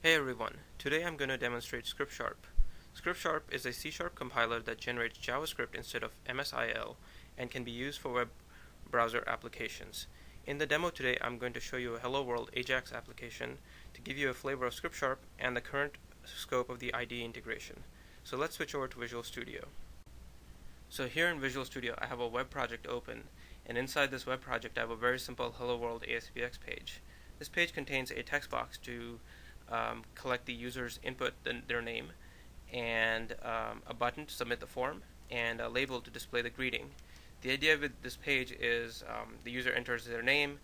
Hey everyone, today I'm going to demonstrate ScriptSharp. ScriptSharp is a C# compiler that generates JavaScript instead of MSIL and can be used for web browser applications. In the demo today, I'm going to show you a Hello World Ajax application to give you a flavor of ScriptSharp and the current scope of the IDE integration. So let's switch over to Visual Studio. So here in Visual Studio, I have a web project open, and inside this web project, I have a very simple Hello World ASPX page. This page contains a text box to collect the user's input, their name, and a button to submit the form, and a label to display the greeting. The idea with this page is the user enters their name,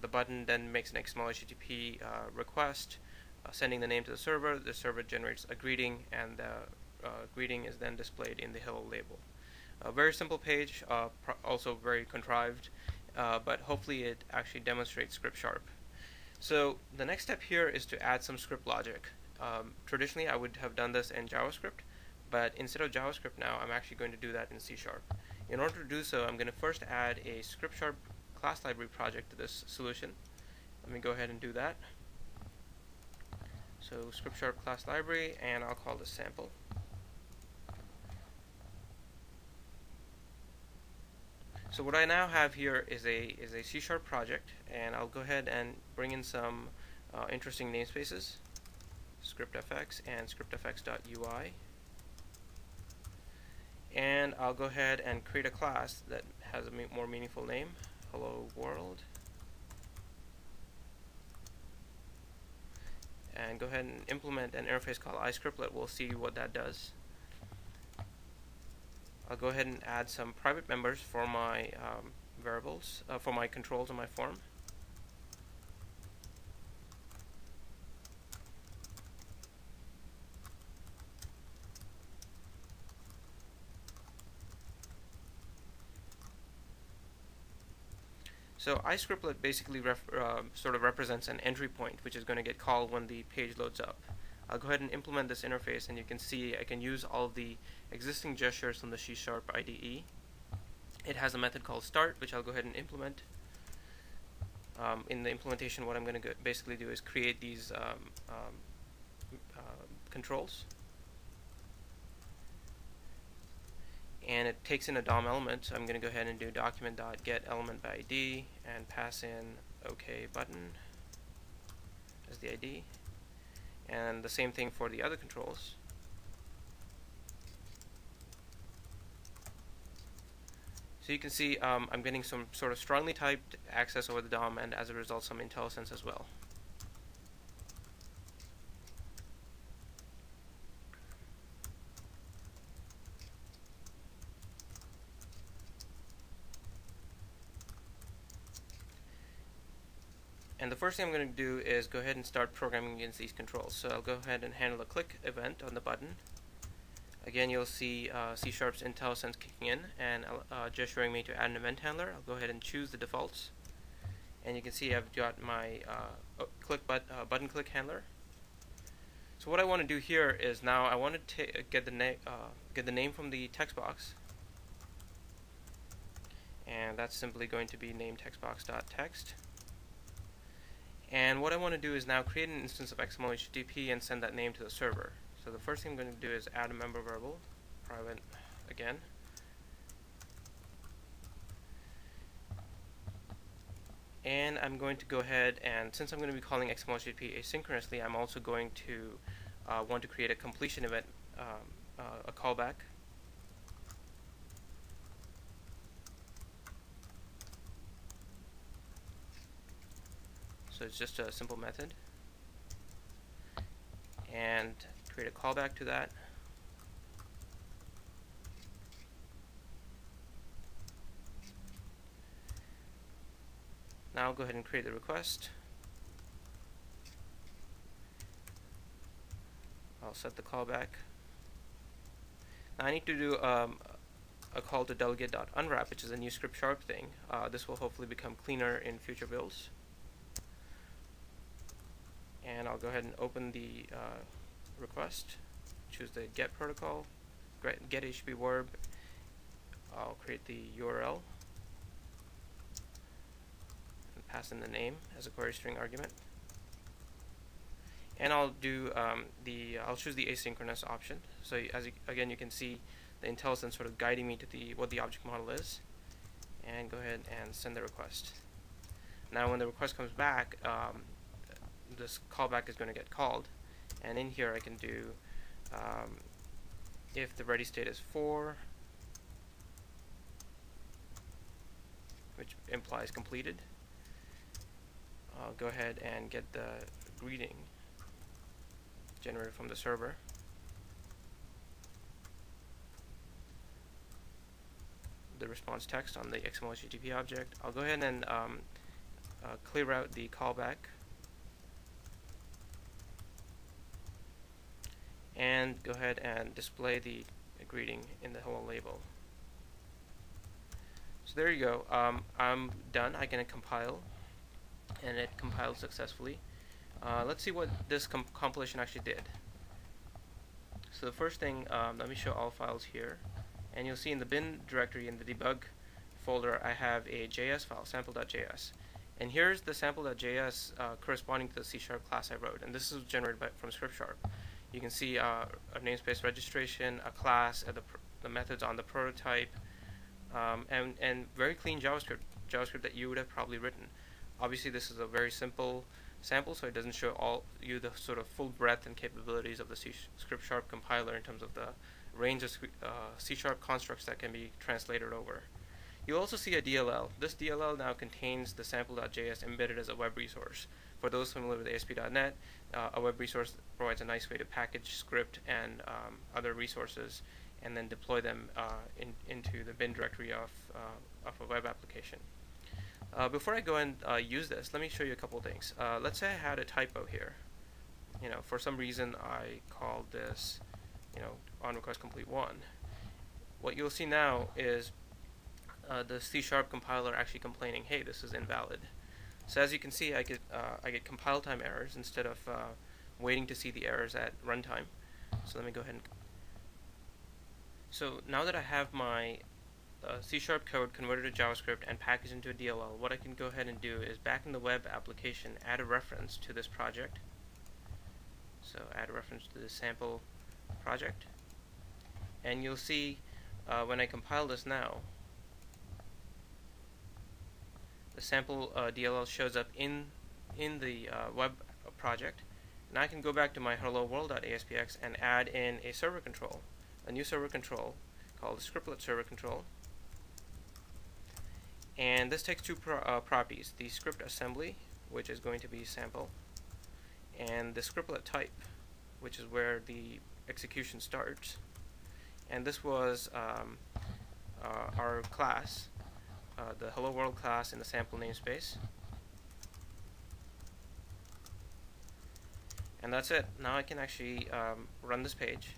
the button then makes an XML HTTP request, sending the name to the server generates a greeting, and the greeting is then displayed in the hello label. A very simple page, also very contrived, but hopefully it actually demonstrates ScriptSharp. So the next step here is to add some script logic. Traditionally, I would have done this in JavaScript, but instead of JavaScript now, I'm actually going to do that in C#. In order to do so, I'm going to first add a ScriptSharp class library project to this solution. Let me go ahead and do that. So ScriptSharp class library, and I'll call this sample. So what I now have here is a C# project, and I'll go ahead and bring in some interesting namespaces, scriptfx and scriptfx.ui, and I'll go ahead and create a class that has a more meaningful name, Hello World, and go ahead and implement an interface called iScriptlet. We'll see what that does. I'll go ahead and add some private members for my variables, for my controls on my form. So iScriptlet basically sort of represents an entry point, which is going to get called when the page loads up. I'll go ahead and implement this interface, and you can see I can use all of the existing gestures from the C# IDE. It has a method called start, which I'll go ahead and implement. In the implementation, what I'm going to basically do is create these controls. And it takes in a DOM element, so I'm going to go ahead and do document.getElementByID and pass in OK button as the ID. And the same thing for the other controls. So you can see I'm getting some sort of strongly typed access over the DOM, and as a result some IntelliSense as well. And the first thing I'm going to do is go ahead and start programming against these controls. So I'll go ahead and handle a click event on the button. Again, you'll see C#'s IntelliSense kicking in and gesturing me to add an event handler. I'll go ahead and choose the defaults. And you can see I've got my button click handler. So what I want to do here is now I want to get the name from the text box. And that's simply going to be name textbox.text. And what I want to do is now create an instance of XML HTTP and send that name to the server. So the first thing I'm going to do is add a member variable, private again. And I'm going to go ahead, and since I'm going to be calling XML HTTP asynchronously, I'm also going to want to create a completion event, a callback. So it's just a simple method, and create a callback to that. Now I'll go ahead and create the request. I'll set the callback. Now I need to do a call to delegate.unwrap, which is a new ScriptSharp thing. This will hopefully become cleaner in future builds. And I'll go ahead and open the request, choose the get protocol, get HTTP verb. I'll create the URL and pass in the name as a query string argument. and I'll do I'll choose the asynchronous option. So again, you can see the IntelliSense sort of guiding me to what the object model is, and go ahead and send the request. Now when the request comes back, this callback is going to get called, and in here I can do if the ready state is 4, which implies completed, I'll go ahead and get the greeting generated from the server. The response text on the XML HTTP object. I'll go ahead and clear out the callback and go ahead and display the greeting in the hello label. So there you go. I'm done. I can compile, and it compiled successfully. Let's see what this compilation actually did. So the first thing, let me show all files here, and you'll see in the bin directory in the debug folder I have a JS file, sample.js, and here's the sample.js corresponding to the C# class I wrote, and this is generated from Scriptsharp. You can see a namespace registration, a class, the methods on the prototype, and very clean JavaScript that you would have probably written. Obviously this is a very simple sample, so it doesn't show you the sort of full breadth and capabilities of the Scriptsharp compiler in terms of the range of C# constructs that can be translated over. You'll also see a DLL. This DLL now contains the sample.js embedded as a web resource. For those familiar with ASP.NET, a web resource provides a nice way to package script and other resources and then deploy them into the bin directory of a web application. Before I go and use this, let me show you a couple of things. Let's say I had a typo here. For some reason I called this, on request complete 1. What you'll see now is the C# compiler actually complaining, hey, this is invalid. So as you can see, I get compile time errors instead of waiting to see the errors at runtime. So let me go ahead and. So now that I have my C# code converted to JavaScript and packaged into a DLL, what I can go ahead and do is back in the web application add a reference to this project. So add a reference to the sample project, and you'll see when I compile this now, the sample DLL shows up in the web project, and I can go back to my hello world.aspx and add in a server control, a new server control called the scriptlet server control. And this takes two properties: the script assembly, which is going to be sample, and the scriptlet type, which is where the execution starts. And this was our class, the hello world class in the sample namespace. And that's it. Now I can actually run this page.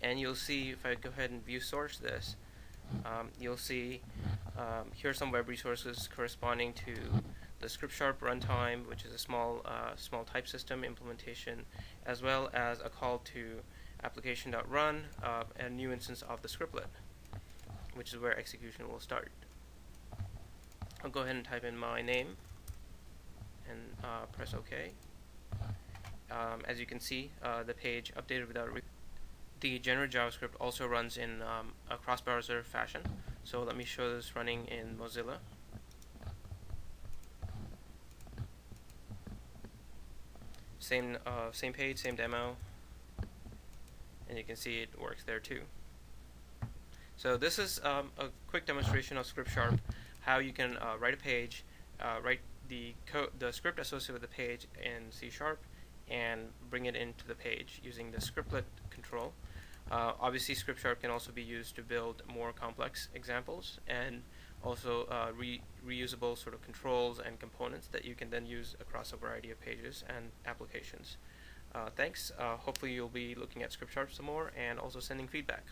And you'll see, if I go ahead and view source this, you'll see here's some web resources corresponding to the Scriptsharp runtime, which is a small type system implementation, as well as a call to application.run, a new instance of the scriptlet, which is where execution will start. I'll go ahead and type in my name and press OK. As you can see, the page updated without the generated JavaScript also runs in a cross-browser fashion. So let me show this running in Mozilla. Same page, same demo, and you can see it works there too. So this is a quick demonstration of Scriptsharp, how you can write a page, write the script associated with the page in C# and bring it into the page using the scriptlet control. Obviously, Scriptsharp can also be used to build more complex examples, and also reusable sort of controls and components that you can then use across a variety of pages and applications. Thanks. Hopefully you'll be looking at Scriptsharp some more and also sending feedback.